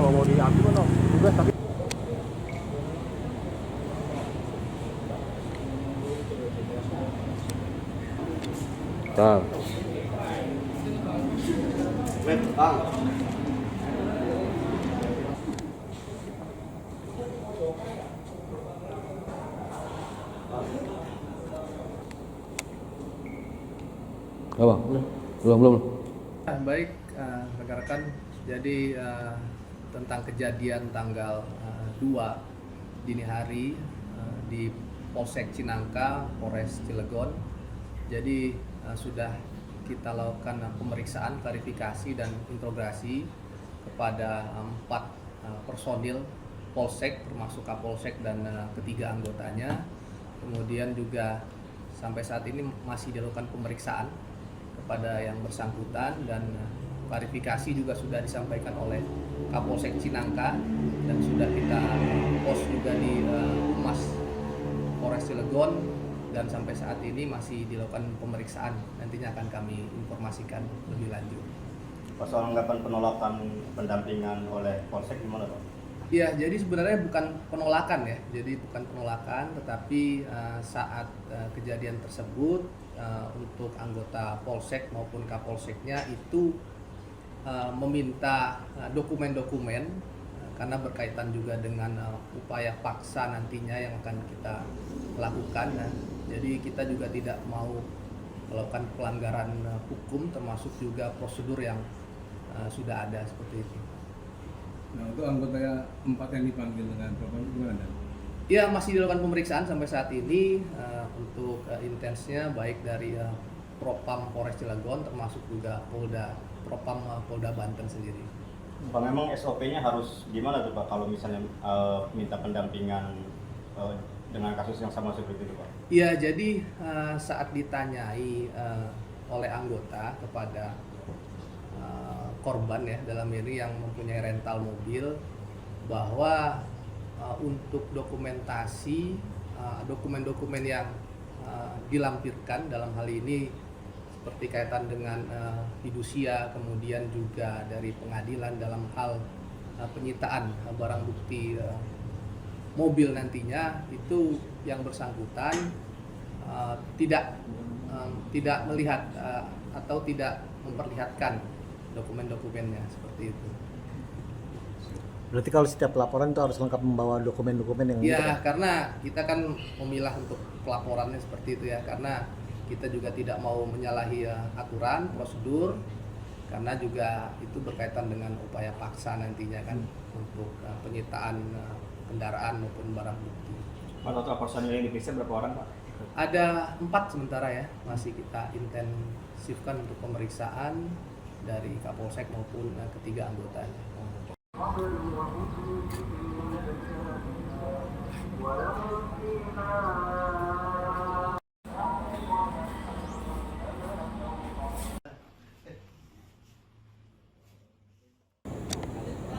kalau mau diambil kan tugas tapi Bang. Bang. Bang. Belum. Baik, rekan-rekan, jadi tentang kejadian tanggal 2 dini hari di Polsek Cinangka, Polres Cilegon. Jadi sudah kita lakukan pemeriksaan, klarifikasi dan interogasi kepada 4 personil Polsek, termasuk Kapolsek dan ketiga anggotanya. Kemudian juga sampai saat ini masih dilakukan pemeriksaan kepada yang bersangkutan dan klarifikasi juga sudah disampaikan oleh Kapolsek Cinangka dan sudah kita pos juga di Humas Polres Cilegon dan sampai saat ini masih dilakukan pemeriksaan, nantinya akan kami informasikan lebih lanjut. Soal anggapan penolakan pendampingan oleh Polsek gimana Pak? Ya, jadi sebenarnya bukan penolakan ya, tetapi saat kejadian tersebut untuk anggota Polsek maupun Kapolseknya itu meminta dokumen-dokumen karena berkaitan juga dengan upaya paksa nantinya yang akan kita lakukan. Jadi kita juga tidak mau melakukan pelanggaran hukum termasuk juga prosedur yang sudah ada seperti itu. Nah, untuk anggota 4 yang dipanggil dengan propam gimana? Ya, masih dilakukan pemeriksaan sampai saat ini untuk intensnya baik dari Propam Polres Cilegon termasuk juga Propam Polda Banten sendiri. Pak, memang SOP-nya harus gimana tuh Pak kalau misalnya minta pendampingan dengan kasus yang sama seperti itu Pak? Ya, jadi saat ditanyai oleh anggota kepada korban ya, dalam ini yang mempunyai rental mobil, bahwa untuk dokumentasi dokumen-dokumen yang dilampirkan dalam hal ini seperti kaitan dengan fidusia, kemudian juga dari pengadilan dalam hal penyitaan barang bukti mobil nantinya, itu yang bersangkutan tidak melihat atau tidak memperlihatkan dokumen-dokumennya seperti itu. berarti kalau setiap laporan itu harus lengkap membawa dokumen-dokumen yang Ya, karena kita kan memilah untuk pelaporannya seperti itu ya, karena kita juga tidak mau menyalahi aturan, prosedur, karena juga itu berkaitan dengan upaya paksa nantinya kan untuk penyitaan kendaraan maupun barang bukti. Pak, total personil yang diperiksa berapa orang Pak? Ada 4 sementara ya, masih kita intensifkan untuk pemeriksaan dari Kapolsek maupun ketiga anggotanya.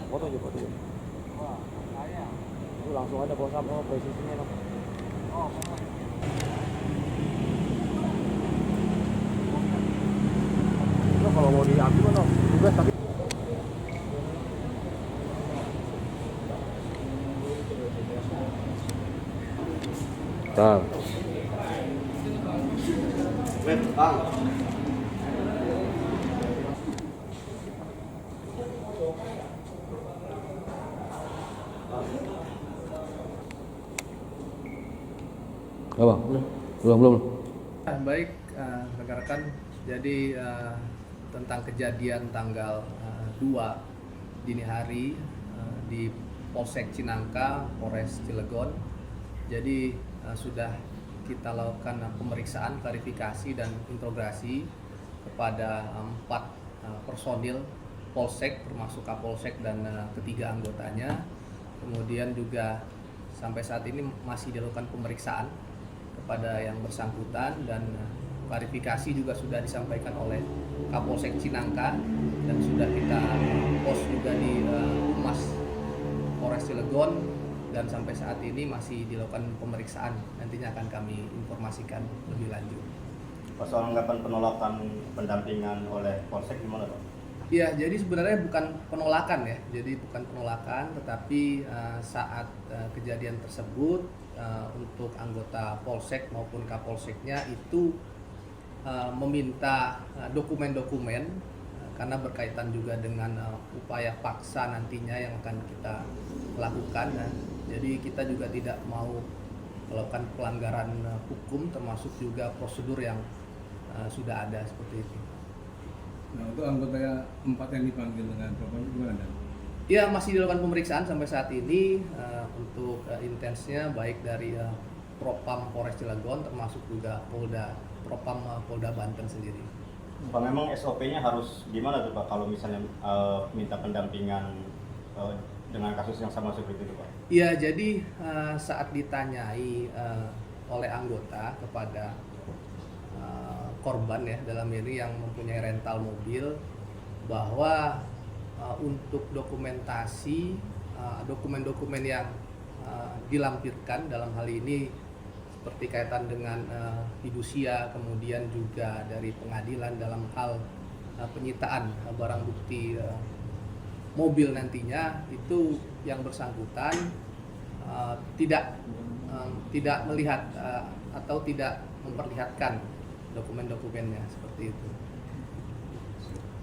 foto aja foto. Itu langsung ada bos apa posisinya loh. Itu kalau mau diambil kan tugas tapi Bang. Bang. Bang. Belum. Baik, rekan-rekan, jadi tentang kejadian tanggal 2 dini hari di Polsek Cinangka, Polres Cilegon. Jadi sudah kita lakukan pemeriksaan, klarifikasi dan interogasi kepada 4 personil Polsek termasuk Kapolsek dan ketiga anggotanya. Kemudian juga sampai saat ini masih dilakukan pemeriksaan kepada yang bersangkutan dan klarifikasi juga sudah disampaikan oleh Kapolsek Cinangka dan sudah kita pos juga di Humas Polres Cilegon dan sampai saat ini masih dilakukan pemeriksaan, nantinya akan kami informasikan lebih lanjut. Soal anggapan penolakan pendampingan oleh Polsek gimana Pak? Ya, jadi sebenarnya bukan penolakan ya. Jadi bukan penolakan, tetapi saat kejadian tersebut untuk anggota Polsek maupun Kapolseknya itu meminta dokumen-dokumen karena berkaitan juga dengan upaya paksa nantinya yang akan kita lakukan. Jadi kita juga tidak mau melakukan pelanggaran hukum termasuk juga prosedur yang sudah ada seperti itu. Nah, untuk anggota 4 yang dipanggil dengan propam itu gimana? Ya, masih dilakukan pemeriksaan sampai saat ini untuk intensnya baik dari Propam Polres Cilegon termasuk juga Propam Polda Banten sendiri. Pak, memang SOP-nya harus gimana tuh Pak kalau misalnya minta pendampingan dengan kasus yang sama seperti itu Pak? Ya, jadi saat ditanyai oleh anggota kepada korban ya dalam ini yang mempunyai rental mobil bahwa untuk dokumentasi dokumen-dokumen yang dilampirkan dalam hal ini seperti kaitan dengan fidusia, kemudian juga dari pengadilan dalam hal penyitaan barang bukti mobil nantinya itu yang bersangkutan tidak melihat atau tidak memperlihatkan dokumen-dokumennya seperti itu.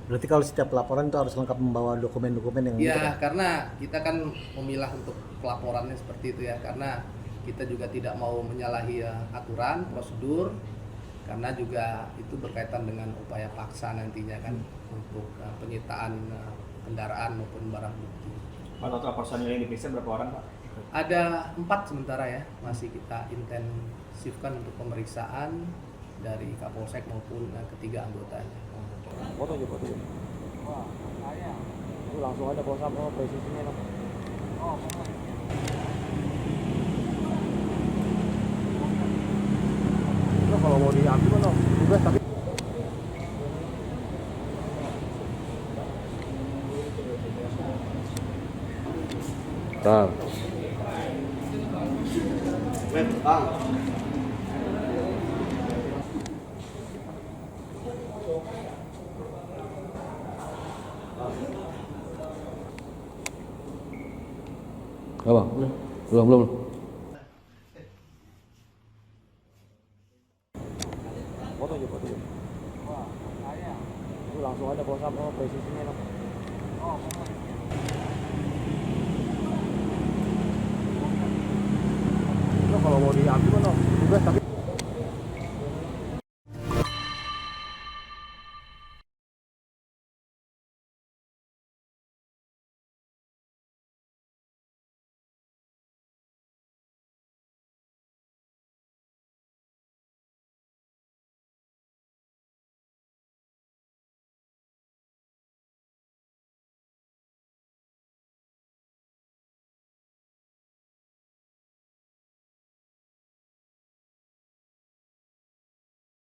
Berarti kalau setiap laporan itu harus lengkap membawa dokumen-dokumen yang Ya, karena kita kan memilah untuk pelaporannya seperti itu ya, karena kita juga tidak mau menyalahi aturan, prosedur, karena juga itu berkaitan dengan upaya paksa nantinya kan untuk penyitaan kendaraan maupun barang bukti. Pak, total personil yang diperiksa berapa orang Pak? Ada 4 sementara ya, masih kita intensifkan untuk pemeriksaan dari Kapolsek maupun ketiga anggotanya. Foto aja foto. Wah, saya. Itu langsung ada Polsam presisinya lah. Oh, itu kalau mau diambil kan tugas tapi Tar. Apa? Belum. foto aja foto. Wah, saya. Itu langsung ada Polsam presisinya lah. Oh, itu kalau mau diambil kan tugas tapi